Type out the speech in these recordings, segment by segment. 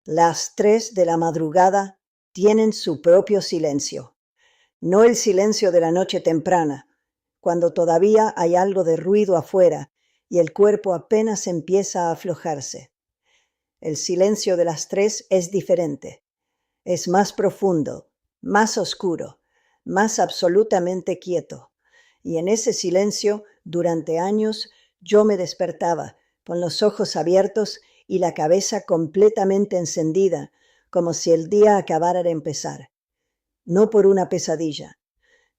Las 3 de la madrugada tienen su propio silencio, no el silencio de la noche temprana, cuando todavía hay algo de ruido afuera y el cuerpo apenas empieza a aflojarse. El silencio de las 3 es diferente, es más profundo, más oscuro, más absolutamente quieto. Y en ese silencio, durante años, yo me despertaba con los ojos abiertos y la cabeza completamente encendida, como si el día acabara de empezar. No por una pesadilla,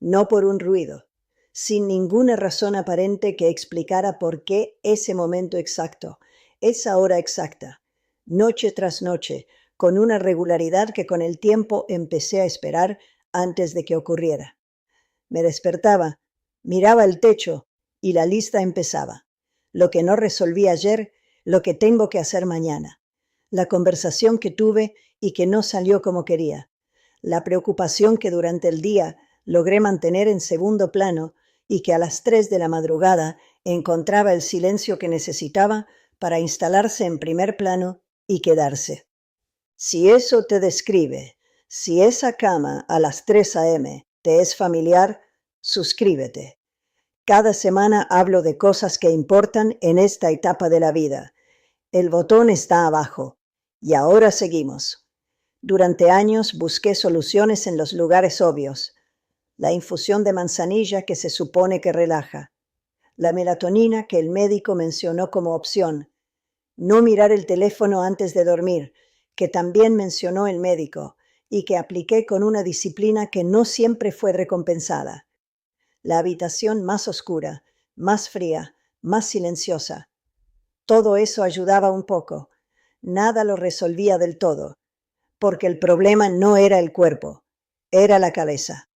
no por un ruido, sin ninguna razón aparente que explicara por qué ese momento exacto, esa hora exacta, noche tras noche, con una regularidad que con el tiempo empecé a esperar antes de que ocurriera. Me despertaba, miraba el techo y la lista empezaba. Lo que no resolví ayer, lo que tengo que hacer mañana. La conversación que tuve y que no salió como quería. La preocupación que durante el día logré mantener en segundo plano y que a las 3 de la madrugada encontraba el silencio que necesitaba para instalarse en primer plano y quedarse. Si eso te describe, si esa cama a las 3 a.m. te es familiar, suscríbete. Cada semana hablo de cosas que importan en esta etapa de la vida. El botón está abajo. Y ahora seguimos. Durante años busqué soluciones en los lugares obvios. La infusión de manzanilla que se supone que relaja. La melatonina que el médico mencionó como opción. No mirar el teléfono antes de dormir, que también mencionó el médico y que apliqué con una disciplina que no siempre fue recompensada. La habitación más oscura, más fría, más silenciosa. Todo eso ayudaba un poco. Nada lo resolvía del todo, porque el problema no era el cuerpo, era la cabeza.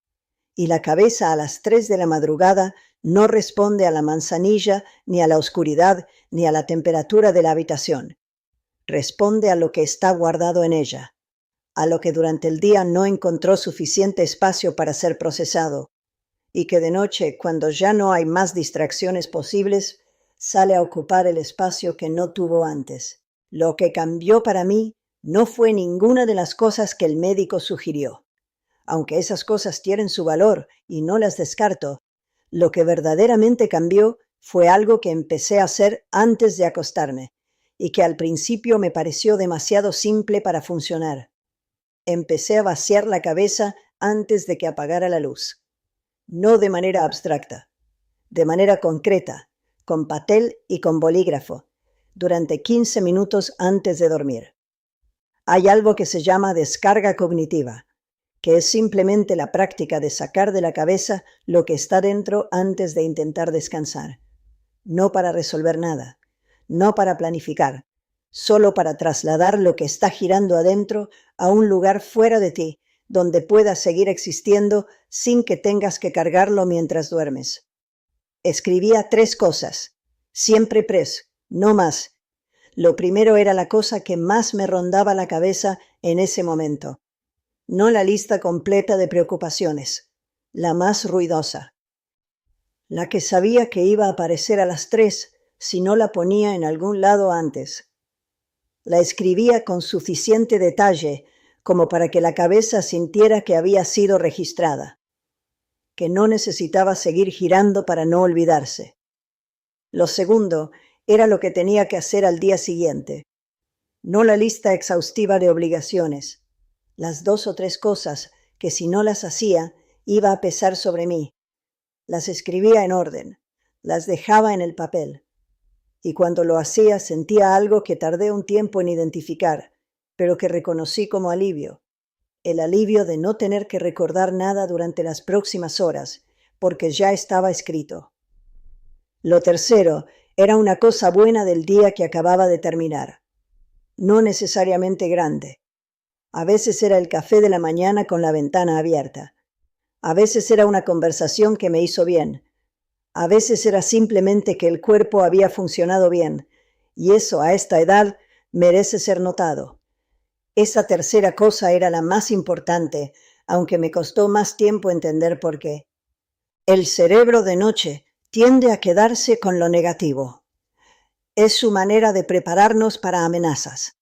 Y la cabeza a las 3 de la madrugada no responde a la manzanilla, ni a la oscuridad, ni a la temperatura de la habitación. Responde a lo que está guardado en ella, a lo que durante el día no encontró suficiente espacio para ser procesado, y que de noche, cuando ya no hay más distracciones posibles, sale a ocupar el espacio que no tuvo antes. Lo que cambió para mí no fue ninguna de las cosas que el médico sugirió. Aunque esas cosas tienen su valor y no las descarto, lo que verdaderamente cambió fue algo que empecé a hacer antes de acostarme y que al principio me pareció demasiado simple para funcionar. Empecé a vaciar la cabeza antes de que apagara la luz. No de manera abstracta, de manera concreta, con papel y con bolígrafo, durante 15 minutos antes de dormir. Hay algo que se llama descarga cognitiva, que es simplemente la práctica de sacar de la cabeza lo que está dentro antes de intentar descansar. No para resolver nada, no para planificar, solo para trasladar lo que está girando adentro a un lugar fuera de ti, donde pueda seguir existiendo sin que tengas que cargarlo mientras duermes. Escribía 3 cosas, siempre 3, no más. Lo primero era la cosa que más me rondaba la cabeza en ese momento. No la lista completa de preocupaciones, la más ruidosa. La que sabía que iba a aparecer a las 3 si no la ponía en algún lado antes. La escribía con suficiente detalle como para que la cabeza sintiera que había sido registrada, que no necesitaba seguir girando para no olvidarse. Lo segundo era lo que tenía que hacer al día siguiente, no la lista exhaustiva de obligaciones, las 2 o 3 cosas que si no las hacía iba a pesar sobre mí. Las escribía en orden, las dejaba en el papel, y cuando lo hacía sentía algo que tardé un tiempo en identificar, pero que reconocí como alivio. El alivio de no tener que recordar nada durante las próximas horas, porque ya estaba escrito. Lo tercero era una cosa buena del día que acababa de terminar. No necesariamente grande. A veces era el café de la mañana con la ventana abierta. A veces era una conversación que me hizo bien. A veces era simplemente que el cuerpo había funcionado bien, y eso a esta edad merece ser notado. Esa tercera cosa era la más importante, aunque me costó más tiempo entender por qué. El cerebro de noche tiende a quedarse con lo negativo. Es su manera de prepararnos para amenazas.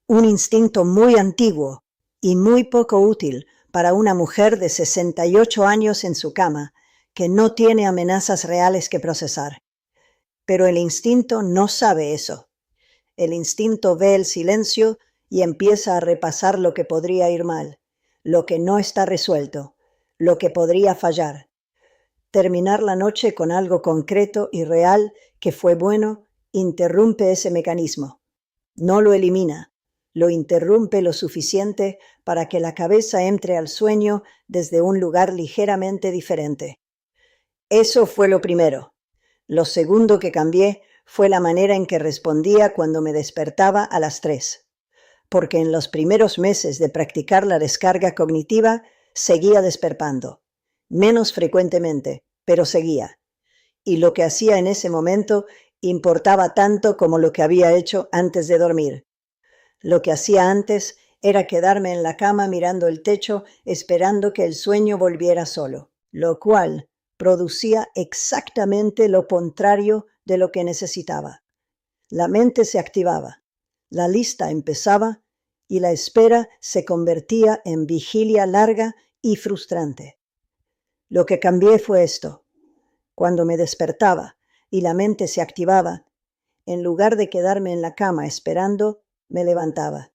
un instinto muy antiguo y muy poco útil para una mujer de 68 años en su cama, que no tiene amenazas reales que procesar. Pero el instinto no sabe eso. El instinto ve el silencio y empieza a repasar lo que podría ir mal, lo que no está resuelto, lo que podría fallar. Terminar la noche con algo concreto y real que fue bueno interrumpe ese mecanismo. No lo elimina, lo interrumpe lo suficiente para que la cabeza entre al sueño desde un lugar ligeramente diferente. Eso fue lo primero. Lo segundo que cambié fue la manera en que respondía cuando me despertaba a las 3, porque en los primeros meses de practicar la descarga cognitiva seguía despertando, menos frecuentemente, pero seguía. Y lo que hacía en ese momento importaba tanto como lo que había hecho antes de dormir. Lo que hacía antes era quedarme en la cama mirando el techo esperando que el sueño volviera solo, lo cual producía exactamente lo contrario de lo que necesitaba. La mente se activaba, la lista empezaba y la espera se convertía en vigilia larga y frustrante. Lo que cambié fue esto. Cuando me despertaba y la mente se activaba, en lugar de quedarme en la cama esperando, me levantaba.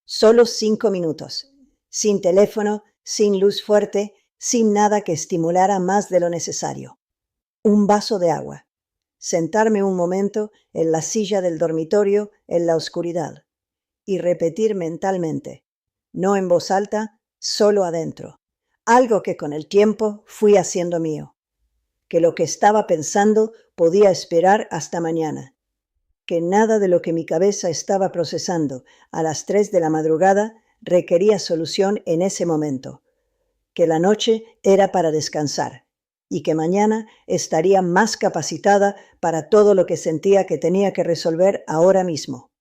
Solo 5 minutos, sin teléfono, sin luz fuerte, sin nada que estimulara más de lo necesario. Un vaso de agua. Sentarme un momento en la silla del dormitorio en la oscuridad y repetir mentalmente, no en voz alta, solo adentro, algo que con el tiempo fui haciendo mío, que lo que estaba pensando podía esperar hasta mañana, que nada de lo que mi cabeza estaba procesando a las 3 de la madrugada requería solución en ese momento, que la noche era para descansar y que mañana estaría más capacitada para todo lo que sentía que tenía que resolver ahora mismo.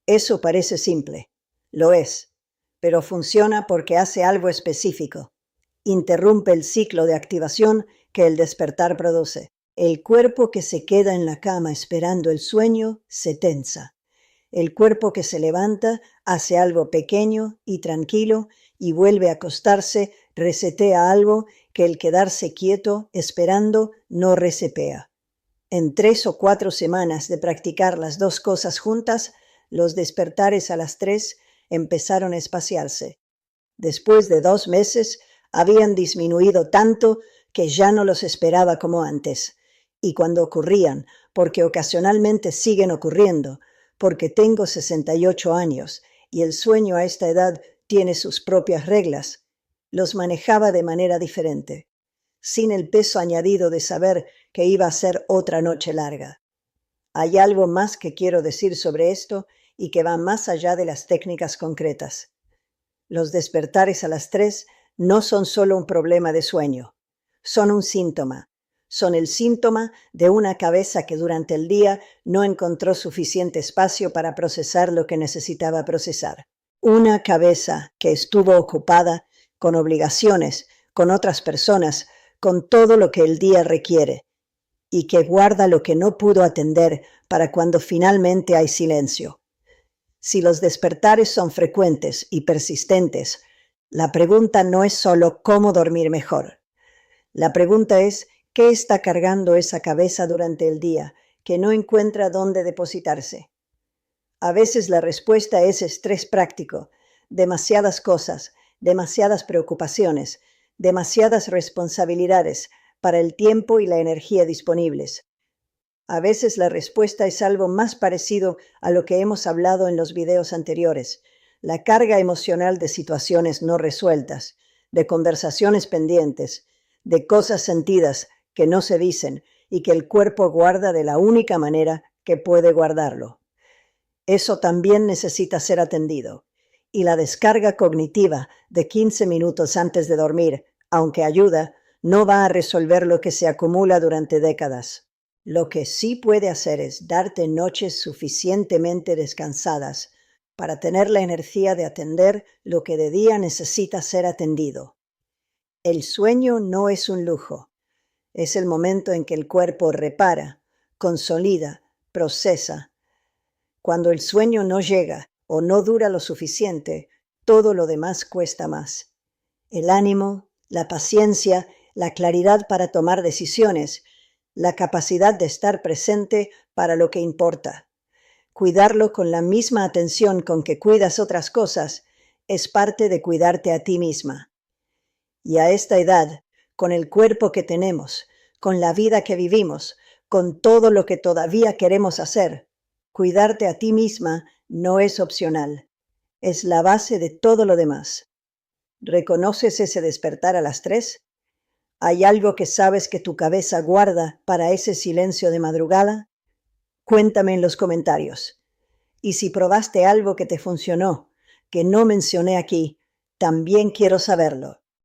Eso parece simple, lo es, pero funciona porque hace algo específico. Interrumpe el ciclo de activación que el despertar produce. El cuerpo que se queda en la cama esperando el sueño se tensa. El cuerpo que se levanta hace algo pequeño y tranquilo y vuelve a acostarse, resetea algo que el quedarse quieto esperando no resetea. En 3 o 4 semanas de practicar las dos cosas juntas, los despertares a las 3 empezaron a espaciarse. Después de 2 meses, habían disminuido tanto que ya no los esperaba como antes. Y cuando ocurrían, porque ocasionalmente siguen ocurriendo, porque tengo 68 años y el sueño a esta edad tiene sus propias reglas, los manejaba de manera diferente, sin el peso añadido de saber que iba a ser otra noche larga. Hay algo más que quiero decir sobre esto y que va más allá de las técnicas concretas. Los despertares a las 3 no son solo un problema de sueño, son un síntoma. Son el síntoma de una cabeza que durante el día no encontró suficiente espacio para procesar lo que necesitaba procesar. Una cabeza que estuvo ocupada con obligaciones, con otras personas, con todo lo que el día requiere, y que guarda lo que no pudo atender para cuando finalmente hay silencio. Si los despertares son frecuentes y persistentes, la pregunta no es solo cómo dormir mejor. La pregunta es ¿qué está cargando esa cabeza durante el día que no encuentra dónde depositarse? A veces la respuesta es estrés práctico, demasiadas cosas, demasiadas preocupaciones, demasiadas responsabilidades para el tiempo y la energía disponibles. A veces la respuesta es algo más parecido a lo que hemos hablado en los videos anteriores, la carga emocional de situaciones no resueltas, de conversaciones pendientes, de cosas sentidas que no se dicen y que el cuerpo guarda de la única manera que puede guardarlo. Eso también necesita ser atendido. Y la descarga cognitiva de 15 minutos antes de dormir, aunque ayuda, no va a resolver lo que se acumula durante décadas. Lo que sí puede hacer es darte noches suficientemente descansadas para tener la energía de atender lo que de día necesita ser atendido. El sueño no es un lujo. Es el momento en que el cuerpo repara, consolida, procesa. Cuando el sueño no llega o no dura lo suficiente, todo lo demás cuesta más. El ánimo, la paciencia, la claridad para tomar decisiones, la capacidad de estar presente para lo que importa. Cuidarlo con la misma atención con que cuidas otras cosas es parte de cuidarte a ti misma. Y a esta edad, con el cuerpo que tenemos, con la vida que vivimos, con todo lo que todavía queremos hacer, cuidarte a ti misma no es opcional. Es la base de todo lo demás. ¿Reconoces ese despertar a las 3? ¿Hay algo que sabes que tu cabeza guarda para ese silencio de madrugada? Cuéntame en los comentarios. Y si probaste algo que te funcionó, que no mencioné aquí, también quiero saberlo.